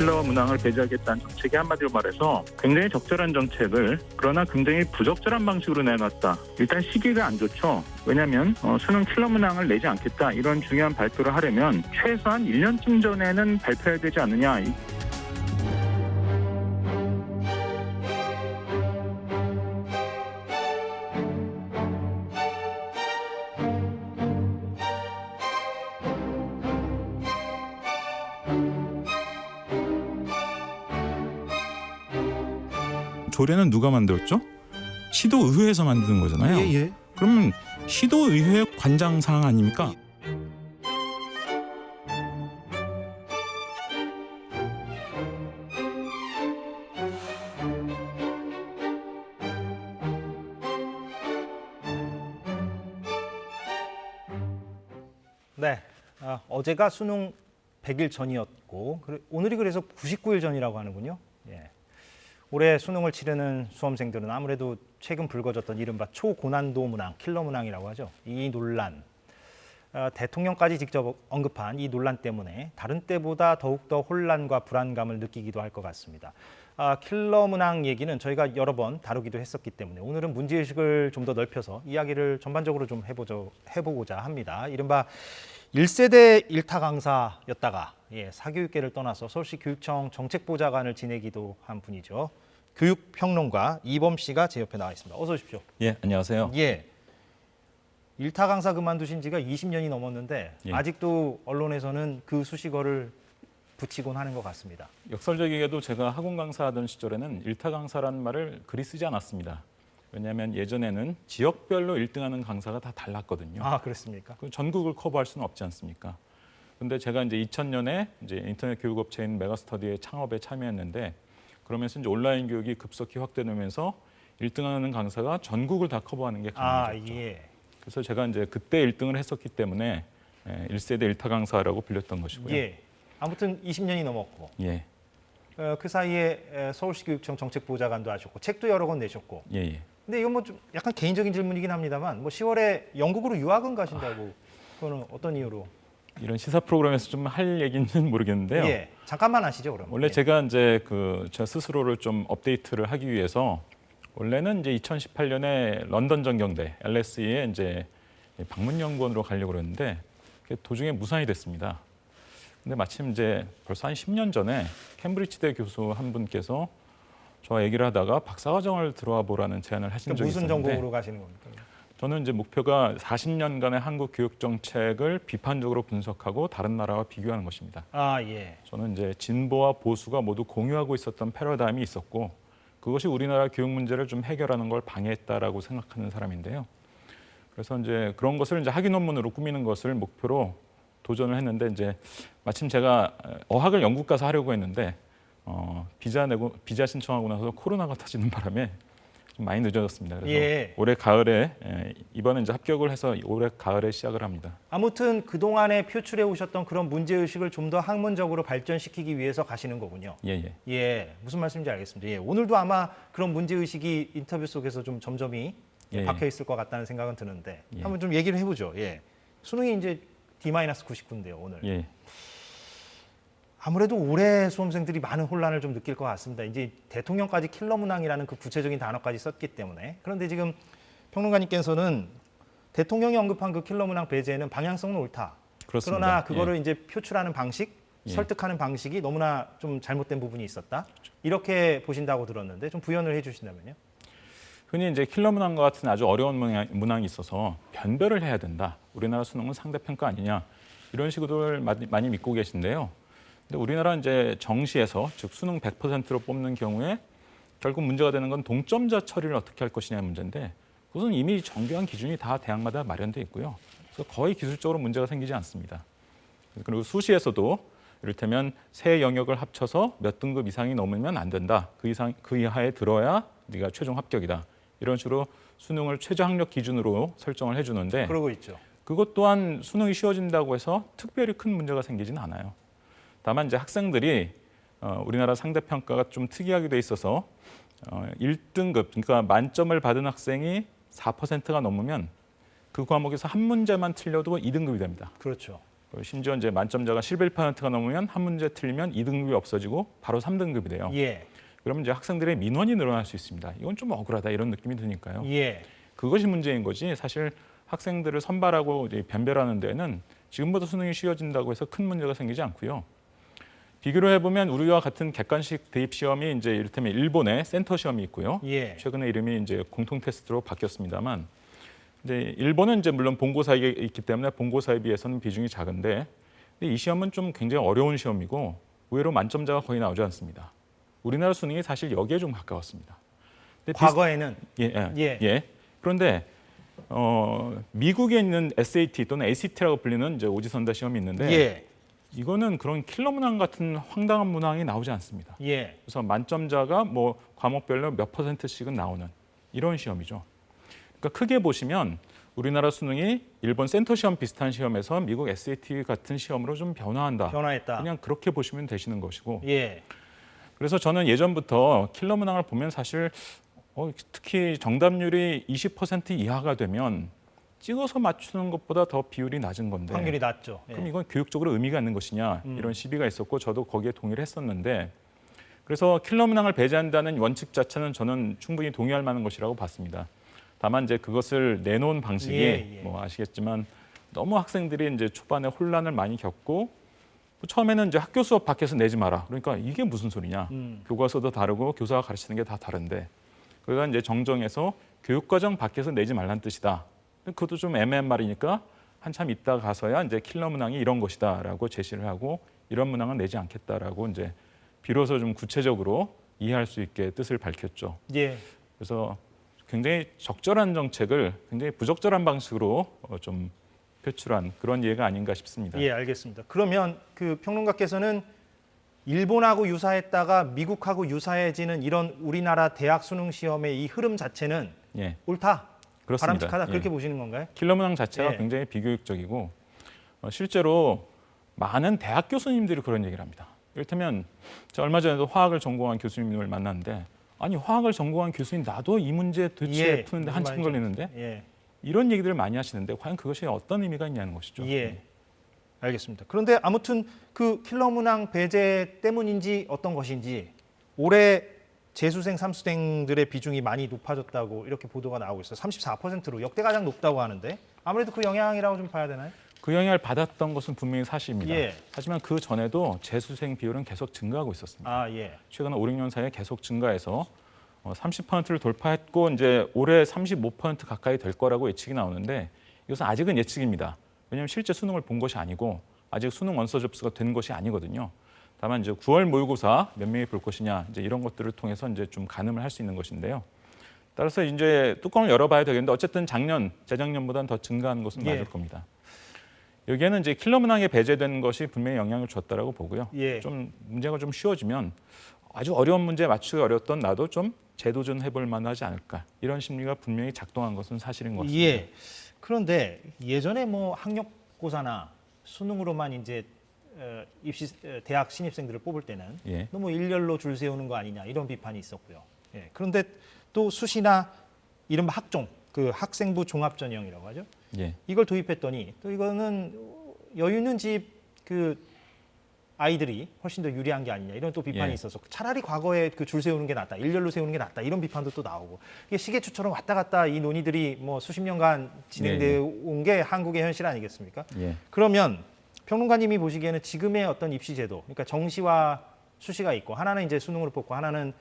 킬러 문항을 배제하겠다는 정책이 한마디로 말해서 굉장히 적절한 정책을 그러나 굉장히 부적절한 방식으로 내놨다. 일단 시기가 안 좋죠. 왜냐하면 수능 킬러 문항을 내지 않겠다 이런 중요한 발표를 하려면 최소한 1년쯤 전에는 발표해야 되지 않느냐. 조례는 누가 만들었죠? 시도의회에서 만드는 거잖아요. 예. 그러면 시도의회 관장 사항 아닙니까? 네, 어제가 수능 100일 전이었고 오늘이 그래서 99일 전이라고 하는군요. 예. 올해 수능을 치르는 수험생들은 아무래도 최근 불거졌던 이른바 초고난도 문항, 킬러 문항이라고 하죠. 이 논란, 대통령까지 직접 언급한 이 논란 때문에 다른 때보다 더욱더 혼란과 불안감을 느끼기도 할 것 같습니다. 킬러 문항 얘기는 저희가 여러 번 다루기도 했었기 때문에 오늘은 문제의식을 좀 더 넓혀서 이야기를 전반적으로 좀 해보고자 합니다. 이른바 1세대 일타 강사였다가 사교육계를 떠나서 서울시 교육청 정책보좌관을 지내기도 한 분이죠. 교육평론가 이범 씨가 제 옆에 나와 있습니다. 어서 오십시오. 예, 안녕하세요. 예. 일타 강사 그만두신 지가 20년이 넘었는데 예. 아직도 언론에서는 그 수식어를 붙이곤 하는 것 같습니다. 역설적이게도 제가 학원 강사하던 시절에는 일타 강사라는 말을 그리 쓰지 않았습니다. 왜냐하면 예전에는 지역별로 1등하는 강사가 다 달랐거든요. 아, 그렇습니까? 전국을 커버할 수는 없지 않습니까? 근데 제가 이제 2000년에 이제 인터넷 교육업체인 메가스터디의 창업에 참여했는데 그러면서 이제 온라인 교육이 급속히 확대되면서 1등하는 강사가 전국을 다 커버하는 게 가능해졌죠. 예. 그래서 제가 이제 그때 1등을 했었기 때문에 1세대 일타 강사라고 불렸던 것이고요. 예. 아무튼 20년이 넘었고 예. 그 사이에 서울시 교육청 정책보좌관도 하셨고 책도 여러 권 내셨고. 예. 근데 이건 뭐 좀 약간 개인적인 질문이긴 합니다만 뭐 10월에 영국으로 유학은 가신다고 그거는 어떤 이유로? 이런 시사 프로그램에서 좀 할 얘기인지는 모르겠는데요. 예. 잠깐만 하시죠, 그럼. 원래 제가 이제 제 스스로를 좀 업데이트를 하기 위해서 원래는 이제 2018년에 런던 전경대 LSE에 이제 방문 연구원으로 가려고 그랬는데 도중에 무산이 됐습니다. 근데 마침 이제 벌써 한 10년 전에 케임브리지대 교수 한 분께서 저와 얘기를 하다가 박사과정을 들어와 보라는 제안을 하신 적이 무슨 있었는데 전공으로 가시는 겁니까? 저는 이제 목표가 40년간의 한국 교육 정책을 비판적으로 분석하고 다른 나라와 비교하는 것입니다. 아, 예. 저는 이제 진보와 보수가 모두 공유하고 있었던 패러다임이 있었고 그것이 우리나라 교육 문제를 좀 해결하는 걸 방해했다라고 생각하는 사람인데요. 그래서 이제 그런 것을 이제 학위 논문으로 꾸미는 것을 목표로 도전을 했는데 이제 마침 제가 어학을 영국 가서 하려고 했는데 비자 신청하고 나서 코로나가 터지는 바람에 좀 많이 늦어졌습니다. 그래서 올해 가을에 이번에 이제 합격을 해서 올해 가을에 시작을 합니다. 아무튼 그동안에 표출해 오셨던 그런 문제의식을 좀 더 학문적으로 발전시키기 위해서 가시는 거군요. 예, 무슨 말씀인지 알겠습니다. 예, 오늘도 아마 그런 문제의식이 인터뷰 속에서 좀 점점이 박혀 있을 것 같다는 생각은 드는데 한번 좀 얘기를 해보죠. 예, 수능이 이제 D-99인데요, 오늘. 예. 아무래도 올해 수험생들이 많은 혼란을 좀 느낄 것 같습니다. 이제 대통령까지 킬러 문항이라는 그 구체적인 단어까지 썼기 때문에. 그런데 지금 평론가님께서는 대통령이 언급한 그 킬러 문항 배제는 방향성은 옳다. 그렇습니다. 그러나 그거를 이제 표출하는 방식, 설득하는 방식이 너무나 좀 잘못된 부분이 있었다. 이렇게 보신다고 들었는데 좀 부연을 해주신다면요. 흔히 이제 킬러 문항과 같은 아주 어려운 문항이 있어서 변별을 해야 된다. 우리나라 수능은 상대평가 아니냐. 이런 식으로 많이 믿고 계신데요. 근데 우리나라는 이제 정시에서 즉 수능 100%로 뽑는 경우에 결국 문제가 되는 건 동점자 처리를 어떻게 할 것이냐의 문제인데 그것은 이미 정교한 기준이 다 대학마다 마련돼 있고요. 그래서 거의 기술적으로 문제가 생기지 않습니다. 그리고 수시에서도 이를테면 세 영역을 합쳐서 몇 등급 이상이 넘으면 안 된다. 그 이하에 들어야 네가 최종 합격이다. 이런 식으로 수능을 최저 학력 기준으로 설정을 해주는데 그러고 있죠. 그것 또한 수능이 쉬워진다고 해서 특별히 큰 문제가 생기지는 않아요. 다만 이제 학생들이 우리나라 상대평가가 좀 특이하게 돼 있어서 1등급, 그러니까 만점을 받은 학생이 4%가 넘으면 그 과목에서 한 문제만 틀려도 2등급이 됩니다. 그렇죠. 심지어 이제 만점자가 11%가 넘으면 한 문제 틀리면 2등급이 없어지고 바로 3등급이 돼요. 예. 그러면 이제 학생들의 민원이 늘어날 수 있습니다. 이건 좀 억울하다 이런 느낌이 드니까요. 예. 그것이 문제인 거지 사실 학생들을 선발하고 이제 변별하는 데는 지금보다 수능이 쉬워진다고 해서 큰 문제가 생기지 않고요. 비교를 해보면 우리와 같은 객관식 대입 시험이 이제 이를테면 일본의 센터 시험이 있고요. 예. 최근에 이름이 이제 공통 테스트로 바뀌었습니다만, 근데 일본은 이제 물론 본고사에 있기 때문에 본고사에 비해서는 비중이 작은데, 근데 이 시험은 좀 굉장히 어려운 시험이고 의외로 만점자가 거의 나오지 않습니다. 우리나라 수능이 사실 여기에 좀 가까웠습니다. 근데 과거에는 예. 그런데 미국에 있는 SAT 또는 ACT라고 불리는 이제 오지선다 시험이 있는데 예. 이거는 그런 킬러 문항 같은 황당한 문항이 나오지 않습니다. 예. 그래서 만점자가 뭐 과목별로 몇 %씩은 나오는 이런 시험이죠. 그러니까 크게 보시면 우리나라 수능이 일본 센터 시험 비슷한 시험에서 미국 SAT 같은 시험으로 좀 변화한다. 변화했다. 그냥 그렇게 보시면 되시는 것이고. 예. 그래서 저는 예전부터 킬러 문항을 보면 사실 특히 정답률이 20% 이하가 되면 찍어서 맞추는 것보다 더 비율이 낮은 건데 확률이 낮죠. 예. 그럼 이건 교육적으로 의미가 있는 것이냐 이런 시비가 있었고 저도 거기에 동의를 했었는데 그래서 킬러 문항을 배제한다는 원칙 자체는 저는 충분히 동의할 만한 것이라고 봤습니다. 다만 이제 그것을 내놓은 방식이 뭐 아시겠지만 너무 학생들이 이제 초반에 혼란을 많이 겪고 처음에는 이제 학교 수업 밖에서 내지 마라. 그러니까 이게 무슨 소리냐? 교과서도 다르고 교사가 가르치는 게 다 다른데 그러다 이제 정정해서 교육과정 밖에서 내지 말란 뜻이다. 그것도 좀 애매한 말이니까 한참 있다 가서야 이제 킬러 문항이 이런 것이다라고 제시를 하고 이런 문항은 내지 않겠다라고 이제 비로소 좀 구체적으로 이해할 수 있게 뜻을 밝혔죠. 예. 그래서 굉장히 적절한 정책을 굉장히 부적절한 방식으로 좀 표출한 그런 예가 아닌가 싶습니다. 예, 알겠습니다. 그러면 그 평론가께서는 일본하고 유사했다가 미국하고 유사해지는 이런 우리나라 대학 수능 시험의 이 흐름 자체는 예, 옳다, 그렇습니다. 바람직하다 그렇게 예. 보시는 건가요? 킬러 문항 자체가 예. 굉장히 비교육적이고 실제로 많은 대학 교수님들이 그런 얘기를 합니다. 이를테면 제가 얼마 전에도 화학을 전공한 교수님을 만났는데 아니 화학을 전공한 교수님 나도 이 문제 도대체 푸는데 한참 걸리는데 예. 이런 얘기들을 많이 하시는데 과연 그것이 어떤 의미가 있냐는 것이죠. 예. 알겠습니다. 그런데 아무튼 그 킬러 문항 배제 때문인지 어떤 것인지 올해 재수생, 삼수생들의 비중이 많이 높아졌다고 이렇게 보도가 나오고 있어요. 34%로 역대 가장 높다고 하는데 아무래도 그 영향이라고 좀 봐야 되나요? 그 영향을 받았던 것은 분명히 사실입니다. 예. 하지만 그 전에도 재수생 비율은 계속 증가하고 있었습니다. 아, 예. 최근 5, 6년 사이에 계속 증가해서 30%를 돌파했고 이제 올해 35% 가까이 될 거라고 예측이 나오는데 이것은 아직은 예측입니다. 왜냐하면 실제 수능을 본 것이 아니고 아직 수능 원서 접수가 된 것이 아니거든요. 다만 이제 9월 모의고사 몇 명이 볼 것이냐 이제 이런 것들을 통해서 이제 좀 가늠을 할 수 있는 것인데요. 따라서 이제 뚜껑을 열어봐야 되겠는데 어쨌든 작년, 재작년보다는 더 증가한 것은 예. 맞을 겁니다. 여기에는 이제 킬러 문항에 배제된 것이 분명히 영향을 줬다라고 보고요. 예. 좀 문제가 좀 쉬워지면 아주 어려운 문제 맞추기 어려웠던 나도 좀 재도전해볼 만하지 않을까 이런 심리가 분명히 작동한 것은 사실인 것 같습니다. 예. 그런데 예전에 뭐 학력고사나 수능으로만 이제 대학 신입생들을 뽑을 때는 예. 너무 일렬로 줄 세우는 거 아니냐 이런 비판이 있었고요. 예. 그런데 또 수시나 이른바 학종, 그 학생부 종합전형이라고 하죠. 예. 이걸 도입했더니 또 이거는 여유 있는 집 그 아이들이 훨씬 더 유리한 게 아니냐 이런 또 비판이 예. 있어서 차라리 과거에 그 줄 세우는 게 낫다, 일렬로 세우는 게 낫다 이런 비판도 또 나오고 이게 시계추처럼 왔다 갔다 이 논의들이 뭐 수십 년간 진행되어 온 게 한국의 현실 아니겠습니까? 예. 그러면 평론가님이 보시기에는 지금의 어떤 입시 제도, 그러니까 정시와 수시가 있고 하나는 이제 수능으로 뽑고 하나는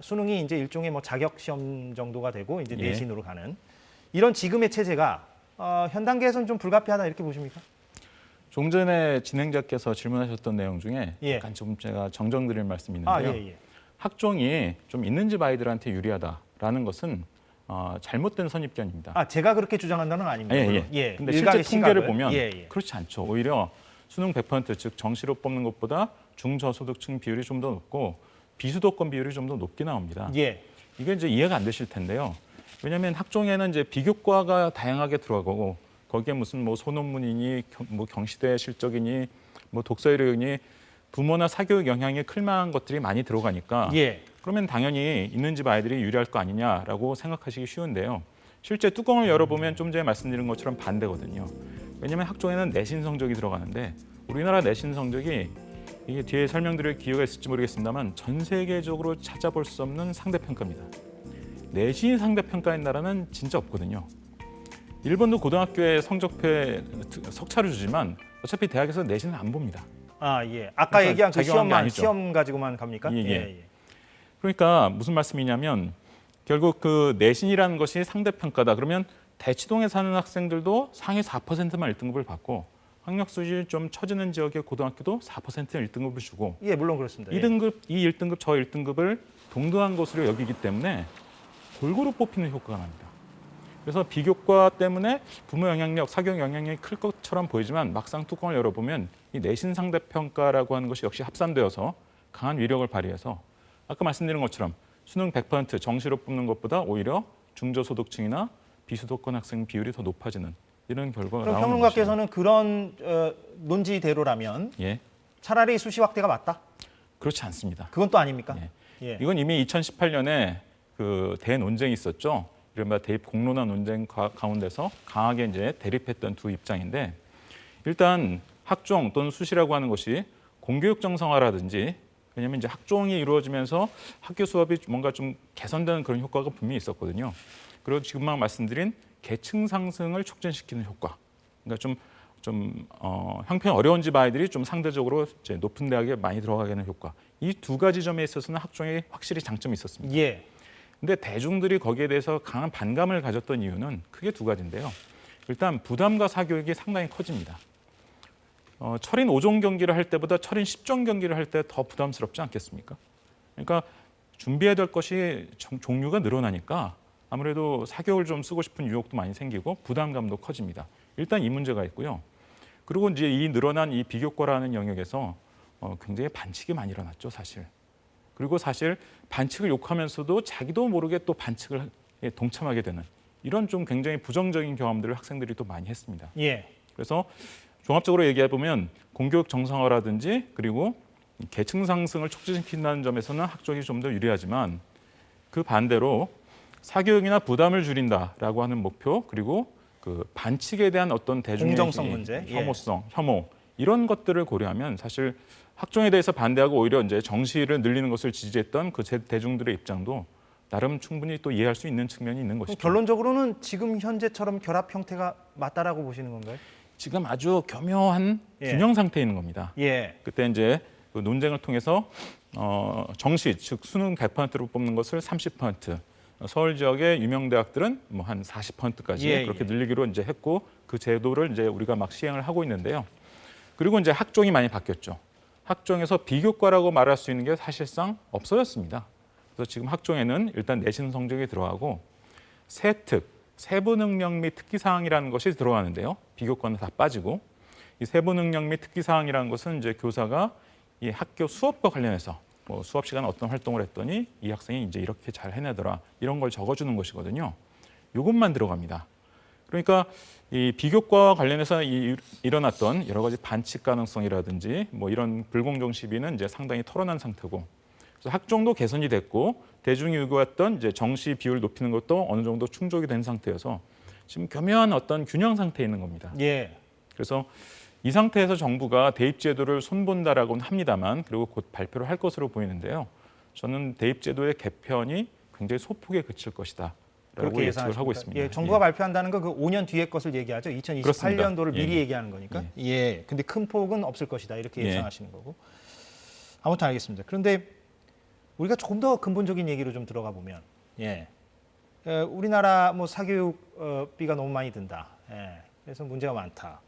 수능이 이제 일종의 뭐 자격 시험 정도가 되고 이제 예. 내신으로 가는 이런 지금의 체제가 현 단계에서는 좀 불가피하다 이렇게 보십니까? 좀 전에 진행자께서 질문하셨던 내용 중에 예. 약간 좀 제가 정정드릴 말씀이 있는데요. 예. 학종이 좀 있는 집 아이들한테 유리하다라는 것은 잘못된 선입견입니다. 아, 제가 그렇게 주장한다는 건 아닙니다. 예. 근데 일각의 실제 통계를 시각을. 보면 예. 그렇지 않죠. 오히려 수능 100% 즉 정시로 뽑는 것보다 중저소득층 비율이 좀 더 높고 비수도권 비율이 좀 더 높게 나옵니다. 예. 이게 이제 이해가 안 되실 텐데요. 왜냐하면 학종에는 이제 비교과가 다양하게 들어가고 거기에 무슨 뭐 소논문이니 뭐 경시대 실적이니 뭐 독서이력이니 부모나 사교육 영향이 클 만한 것들이 많이 들어가니까 예. 그러면 당연히 있는 집 아이들이 유리할 거 아니냐라고 생각하시기 쉬운데요. 실제 뚜껑을 열어보면 좀 전에 말씀드린 것처럼 반대거든요. 왜냐하면 학종에는 내신 성적이 들어가는데 우리나라 내신 성적이 이게 뒤에 설명드릴 기회가 있을지 모르겠습니다만 전 세계적으로 찾아볼 수 없는 상대평가입니다. 내신 상대평가인 나라는 진짜 없거든요. 일본도 고등학교에 성적표에 석차를 주지만 어차피 대학에서 내신은 안 봅니다. 아, 예. 아까 그러니까 얘기한 그 작용한 게 시험만 아니죠. 시험 가지고만 갑니까? 예. 그러니까 무슨 말씀이냐면 결국 그 내신이라는 것이 상대평가다. 그러면 대치동에 사는 학생들도 상위 4%만 1등급을 받고 학력 수준이 좀 처지는 지역의 고등학교도 4%는 1등급을 주고 예, 물론 그렇습니다. 예. 2등급, 이 1등급, 저 1등급을 동등한 것으로 여기기 때문에 골고루 뽑히는 효과가 납니다. 그래서 비교과 때문에 부모 영향력, 사교육 영향력이 클 것처럼 보이지만 막상 뚜껑을 열어보면 이 내신 상대평가라고 하는 것이 역시 합산되어서 강한 위력을 발휘해서 아까 말씀드린 것처럼 수능 100% 정시로 뽑는 것보다 오히려 중저소득층이나 비수도권 학생 비율이 더 높아지는 이런 결과가 그럼 나오는 평론가께서는 그런 논지대로라면 것이죠. 예, 차라리 수시 확대가 맞다? 그렇지 않습니다. 그건 또 아닙니까? 예. 이건 이미 2018년에 그 대논쟁이 있었죠. 이른바 대입 공론화 논쟁 가운데서 강하게 이제 대립했던 두 입장인데 일단 학종 또는 수시라고 하는 것이 공교육 정상화라든지 왜냐하면 이제 학종이 이루어지면서 학교 수업이 뭔가 좀 개선되는 그런 효과가 분명히 있었거든요. 그리고 지금 막 말씀드린 계층 상승을 촉진시키는 효과. 그러니까 형편 어려운 집 아이들이 좀 상대적으로 이제 높은 대학에 많이 들어가게 하는 효과. 이 두 가지 점에 있어서는 학종이 확실히 장점이 있었습니다. 예. 근데 대중들이 거기에 대해서 강한 반감을 가졌던 이유는 크게 두 가지인데요. 일단 부담과 사교육이 상당히 커집니다. 철인 5종 경기를 할 때보다 철인 10종 경기를 할 때 더 부담스럽지 않겠습니까? 그러니까 준비해야 될 것이 종류가 늘어나니까 아무래도 사교육을 좀 쓰고 싶은 유혹도 많이 생기고 부담감도 커집니다. 일단 이 문제가 있고요. 그리고 이제 이 늘어난 이 비교과라는 영역에서 굉장히 반칙이 많이 일어났죠, 사실. 그리고 사실 반칙을 욕하면서도 자기도 모르게 또 반칙을 동참하게 되는 이런 좀 굉장히 부정적인 경험들을 학생들이 또 많이 했습니다. 예. 그래서 종합적으로 얘기해 보면 공교육 정상화라든지 그리고 계층 상승을 촉진시킨다는 점에서는 학종이 좀 더 유리하지만 그 반대로 사교육이나 부담을 줄인다라고 하는 목표 그리고 그 반칙에 대한 어떤 대중의 공정성 문제, 혐오성, 혐오 이런 것들을 고려하면 사실 학종에 대해서 반대하고 오히려 이제 정시를 늘리는 것을 지지했던 그 대중들의 입장도 나름 충분히 또 이해할 수 있는 측면이 있는 것이죠. 결론적으로는 지금 현재처럼 결합 형태가 맞다라고 보시는 건가요? 지금 아주 교묘한 예. 균형 상태에 있는 겁니다. 예. 그때 이제 그 논쟁을 통해서 정시 즉 수능 100%로 뽑는 것을 30%, 서울 지역의 유명 대학들은 뭐 한 40%까지 예, 그렇게 예. 늘리기로 이제 했고 그 제도를 이제 우리가 막 시행을 하고 있는데요. 그리고 이제 학종이 많이 바뀌었죠. 학종에서 비교과라고 말할 수 있는 게 사실상 없어졌습니다. 그래서 지금 학종에는 일단 내신 성적이 들어가고 세특, 세부 능력 및 특기 사항이라는 것이 들어가는데요. 비교과는 다 빠지고 이 세부 능력 및 특기 사항이라는 것은 이제 교사가 이 학교 수업과 관련해서 뭐 수업 시간에 어떤 활동을 했더니 이 학생이 이제 이렇게 잘 해내더라 이런 걸 적어주는 것이거든요. 이것만 들어갑니다. 그러니까 이 비교과와 관련해서 일어났던 여러 가지 반칙 가능성이라든지 뭐 이런 불공정 시비는 이제 상당히 털어난 상태고, 그래서 학종도 개선이 됐고 대중이 요구했던 이제 정시 비율 높이는 것도 어느 정도 충족이 된 상태여서 지금 교묘한 어떤 균형 상태에 있는 겁니다. 예. 그래서 이 상태에서 정부가 대입제도를 손본다라고는 합니다만 그리고 곧 발표를 할 것으로 보이는데요. 저는 대입제도의 개편이 굉장히 소폭에 그칠 것이다. 라고 예측을 하고 있습니다. 예, 정부가 발표한다는 건 그 5년 뒤의 것을 얘기하죠. 2028년도를 그렇습니다. 미리 얘기하는 거니까. 예. 근데 큰 폭은 없을 것이다. 이렇게 예상하시는 거고. 아무튼 알겠습니다. 그런데 우리가 조금 더 근본적인 얘기로 좀 들어가 보면, 우리나라 뭐 사교육비가 너무 많이 든다. 그래서 문제가 많다.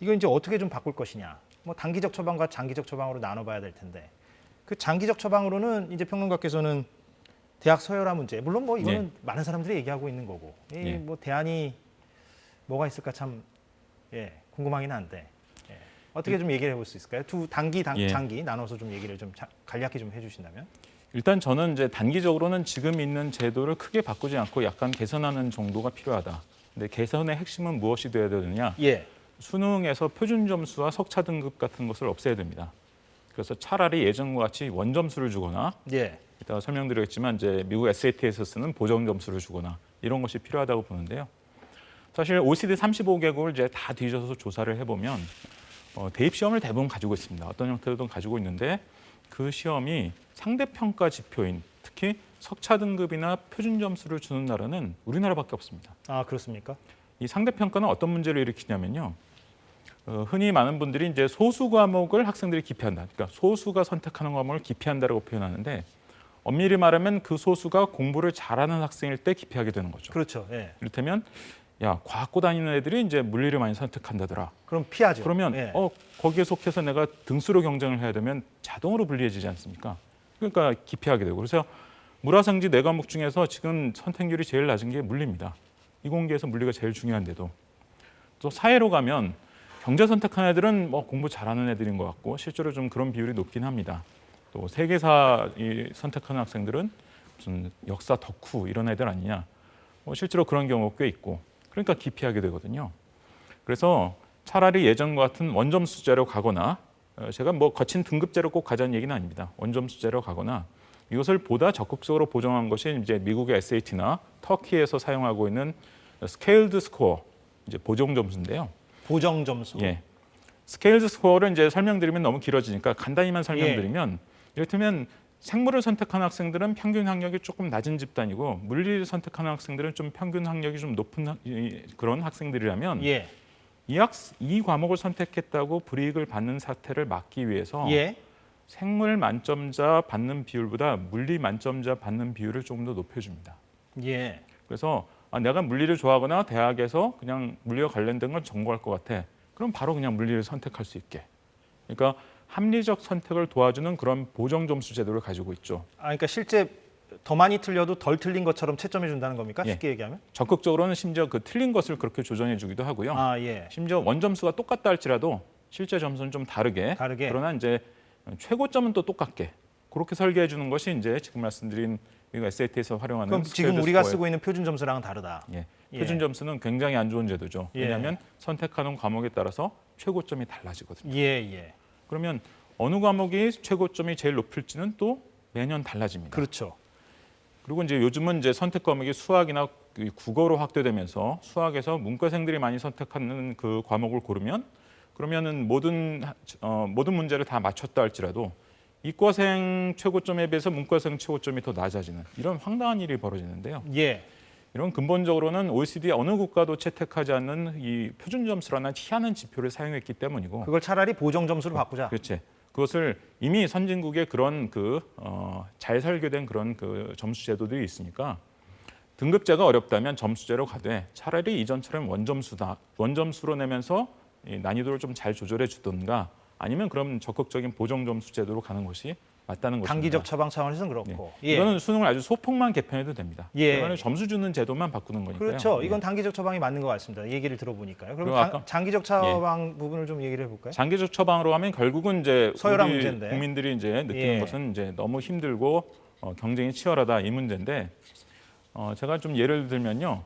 이거 이제 어떻게 좀 바꿀 것이냐. 뭐 단기적 처방과 장기적 처방으로 나눠봐야 될 텐데, 그 장기적 처방으로는 이제 평론가께서는 대학 서열화 문제, 물론 뭐 이거는 많은 사람들이 얘기하고 있는 거고, 뭐 대안이 뭐가 있을까 참 궁금하긴 한데 어떻게 좀 얘기를 해볼 수 있을까요? 두 장기 나눠서 좀 얘기를 좀 간략히 좀 해주신다면. 일단 저는 이제 단기적으로는 지금 있는 제도를 크게 바꾸지 않고 약간 개선하는 정도가 필요하다. 근데 개선의 핵심은 무엇이 되어야 되느냐? 수능에서 표준 점수와 석차 등급 같은 것을 없애야 됩니다. 그래서 차라리 예전과 같이 원점수를 주거나 이따가 설명드리겠지만 이제 미국 SAT에서 쓰는 보정 점수를 주거나 이런 것이 필요하다고 보는데요. 사실 OECD 35개국을 이제 다 뒤져서 조사를 해보면 대입 시험을 대부분 가지고 있습니다. 어떤 형태로든 가지고 있는데 그 시험이 상대평가 지표인 특히 석차 등급이나 표준 점수를 주는 나라는 우리나라밖에 없습니다. 아, 그렇습니까? 이 상대평가는 어떤 문제를 일으키냐면요. 흔히 많은 분들이 이제 소수 과목을 학생들이 기피한다. 그러니까 소수가 선택하는 과목을 기피한다라고 표현하는데 엄밀히 말하면 그 소수가 공부를 잘하는 학생일 때 기피하게 되는 거죠. 그렇죠. 예. 이를테면 야, 과학고 다니는 애들이 이제 물리를 많이 선택한다더라. 그럼 피하죠. 그러면 예. 거기에 속해서 내가 등수로 경쟁을 해야 되면 자동으로 불리해지지 않습니까? 그러니까 기피하게 되고. 그래서 물화생지 4과목 중에서 지금 선택률이 제일 낮은 게 물리입니다. 이공계에서 물리가 제일 중요한데도. 또 사회로 가면 경제 선택하는 애들은 뭐 공부 잘하는 애들인 것 같고 실제로 좀 그런 비율이 높긴 합니다. 또 세계사 선택하는 학생들은 무슨 역사 덕후 이런 애들 아니냐. 실제로 그런 경우가 꽤 있고. 그러니까 기피하게 되거든요. 그래서 차라리 예전과 같은 원점수제로 가거나 제가 뭐 거친 등급제로 꼭 가자는 얘기는 아닙니다. 원점수제로 가거나 이것을 보다 적극적으로 보정한 것이 이제 미국의 SAT나 터키에서 사용하고 있는 스케일드 스코어, 이제 보정 점수인데요. 보정 점수. 예. 스케일드 스코어를 이제 설명드리면 너무 길어지니까 간단히만 설명드리면 이를테면 생물을 선택하는 학생들은 평균 학력이 조금 낮은 집단이고 물리를 선택하는 학생들은 좀 평균 학력이 좀 높은 그런 학생들이라면 예. 이 과목을 선택했다고 불이익을 받는 사태를 막기 위해서 예. 생물 만점자 받는 비율보다 물리 만점자 받는 비율을 조금 더 높여줍니다. 예. 그래서 내가 물리를 좋아하거나 대학에서 그냥 물리와 관련된 걸 전공할 것 같아. 그럼 바로 그냥 물리를 선택할 수 있게. 그러니까 합리적 선택을 도와주는 그런 보정 점수 제도를 가지고 있죠. 그러니까 실제 더 많이 틀려도 덜 틀린 것처럼 채점해 준다는 겁니까? 예. 쉽게 얘기하면? 적극적으로는 심지어 그 틀린 것을 그렇게 조정해 주기도 하고요. 아, 예. 심지어 원점수가 똑같다 할지라도 실제 점수는 좀 다르게. 그러나 이제 최고점은 또 똑같게. 그렇게 설계해 주는 것이 이제 지금 말씀드린 SAT에서 활용하는 그럼 지금 스케일드 우리가 스코어의 쓰고 있는 표준 점수랑은 다르다. 예. 예. 표준 점수는 굉장히 안 좋은 제도죠. 예. 왜냐하면 선택하는 과목에 따라서 최고점이 달라지거든요. 예, 예. 그러면 어느 과목이 최고점이 제일 높을지는 또 매년 달라집니다. 그렇죠. 그리고 이제 요즘은 이제 선택 과목이 수학이나 국어로 확대되면서 수학에서 문과생들이 많이 선택하는 그 과목을 고르면 그러면은 모든 문제를 다 맞췄다 할지라도 이과생 최고점에 비해서 문과생 최고점이 더 낮아지는 이런 황당한 일이 벌어지는데요. 예. 이런 근본적으로는 OECD 어느 국가도 채택하지 않는 이 표준 점수라는 희한한 지표를 사용했기 때문이고. 그걸 차라리 보정 점수로 바꾸자. 그렇지. 그것을 이미 선진국의 그런 잘 설계된 그런 그 점수 제도들이 있으니까 등급제가 어렵다면 점수제로 가되 차라리 이전처럼 원점수로 내면서 이 난이도를 좀 잘 조절해 주든가 아니면 그럼 적극적인 보정 점수 제도로 가는 것이 맞다는 것입니다. 단기적 처방 차원에서는 그렇고. 예. 이거는 수능을 아주 소폭만 개편해도 됩니다. 예. 이거는 점수 주는 제도만 바꾸는 거니까요. 그렇죠. 예. 이건 단기적 처방이 맞는 것 같습니다. 얘기를 들어보니까요. 그럼 그리고 아까- 장기적 처방 부분을 좀 얘기를 해볼까요? 장기적 처방으로 하면 결국은 이제 서열화 우리 문제인데. 국민들이 이제 느끼는 예. 것은 이제 너무 힘들고 경쟁이 치열하다 이 문제인데 제가 좀 예를 들면요.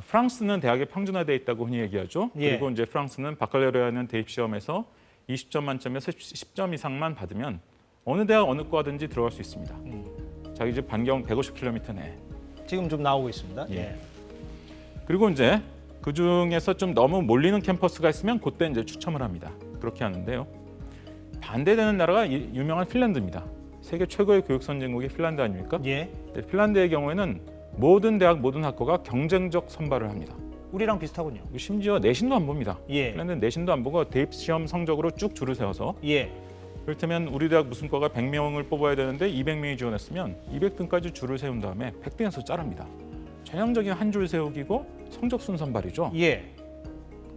프랑스는 대학에 평준화돼 있다고 흔히 얘기하죠. 예. 그리고 이제 프랑스는 바칼레리아는 대입 시험에서 20점 만점에서 10점 이상만 받으면 어느 대학 어느 과든지 들어갈 수 있습니다. 자기 집 반경 150km 내. 지금 좀 나오고 있습니다. 예. 예. 그리고 이제 그 중에서 좀 너무 몰리는 캠퍼스가 있으면 그때 이제 추첨을 합니다. 그렇게 하는데요. 반대되는 나라가 유명한 핀란드입니다. 세계 최고의 교육 선진국이 핀란드 아닙니까? 예. 근데 핀란드의 경우에는 모든 대학 모든 학과가 경쟁적 선발을 합니다. 우리랑 비슷하군요. 심지어 내신도 안 봅니다. 예. 핀란드는 내신도 안 보고 대입 시험 성적으로 쭉 줄을 세워서 예. 그렇다면 우리 대학 무슨 과가 100명을 뽑아야 되는데 200명이 지원했으면 200등까지 줄을 세운 다음에 100등에서 자릅니다. 전형적인 한 줄 세우기고 성적 순선발이죠. 예.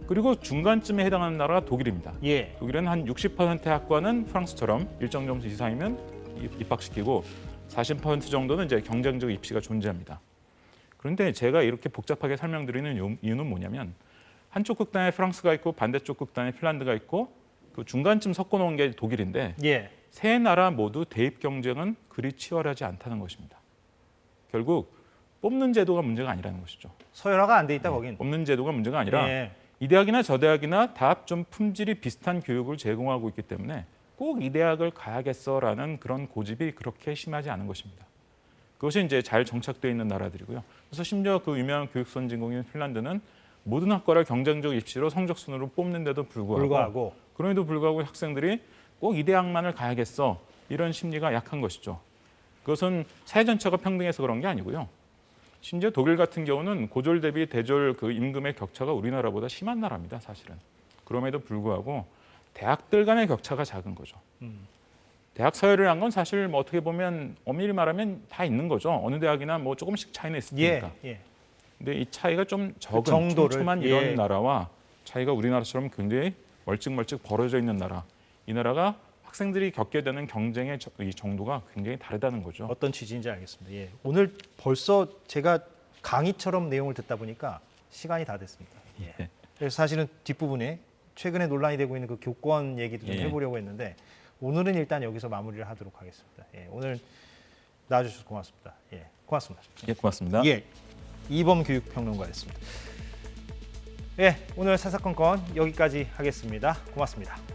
그리고 중간쯤에 해당하는 나라가 독일입니다. 예. 독일은 한 60%의 학과는 프랑스처럼 일정 점수 이상이면 입학시키고 40% 정도는 이제 경쟁적 입시가 존재합니다. 그런데 제가 이렇게 복잡하게 설명드리는 이유는 뭐냐면 한쪽 극단에 프랑스가 있고 반대쪽 극단에 핀란드가 있고 그 중간쯤 섞어놓은 게 독일인데 예. 세 나라 모두 대입 경쟁은 그리 치열하지 않다는 것입니다. 결국 뽑는 제도가 문제가 아니라는 것이죠. 서열화가 안 돼 있다 거긴. 뽑는 제도가 문제가 아니라 예. 이 대학이나 저 대학이나 다 좀 품질이 비슷한 교육을 제공하고 있기 때문에 꼭 이 대학을 가야겠어라는 그런 고집이 그렇게 심하지 않은 것입니다. 그것이 이제 잘 정착되어 있는 나라들이고요. 그래서 심지어 그 유명한 교육 선진국인 핀란드는 모든 학과를 경쟁적 입시로 성적 순으로 뽑는데도 불구하고 그럼에도 불구하고 학생들이 꼭 이 대학만을 가야겠어 이런 심리가 약한 것이죠. 그것은 사회 전체가 평등해서 그런 게 아니고요. 심지어 독일 같은 경우는 고졸 대비 대졸 그 임금의 격차가 우리나라보다 심한 나라입니다. 사실은. 그럼에도 불구하고 대학들 간의 격차가 작은 거죠. 대학 서열을 한 건 사실 뭐 어떻게 보면 엄밀히 말하면 다 있는 거죠. 어느 대학이나 뭐 조금씩 차이는 있을 테니까. 근데 이 차이가 좀 적은 정도를, 촘촘한 이런 나라와 차이가 우리나라처럼 굉장히 멀찍멀찍 벌어져 있는 나라. 이 나라가 학생들이 겪게 되는 경쟁의 이 정도가 굉장히 다르다는 거죠. 어떤 취지인지 알겠습니다. 예. 오늘 벌써 제가 강의처럼 내용을 듣다 보니까 시간이 다 됐습니다. 예. 그래서 사실은 뒷부분에 최근에 논란이 되고 있는 그 교권 얘기도 좀 해보려고 했는데 오늘은 일단 여기서 마무리를 하도록 하겠습니다. 예. 오늘 나와주셔서 고맙습니다. 예. 고맙습니다. 예, 고맙습니다. 예. 이범 교육평론가였습니다. 예. 오늘 사사건건 여기까지 하겠습니다. 고맙습니다.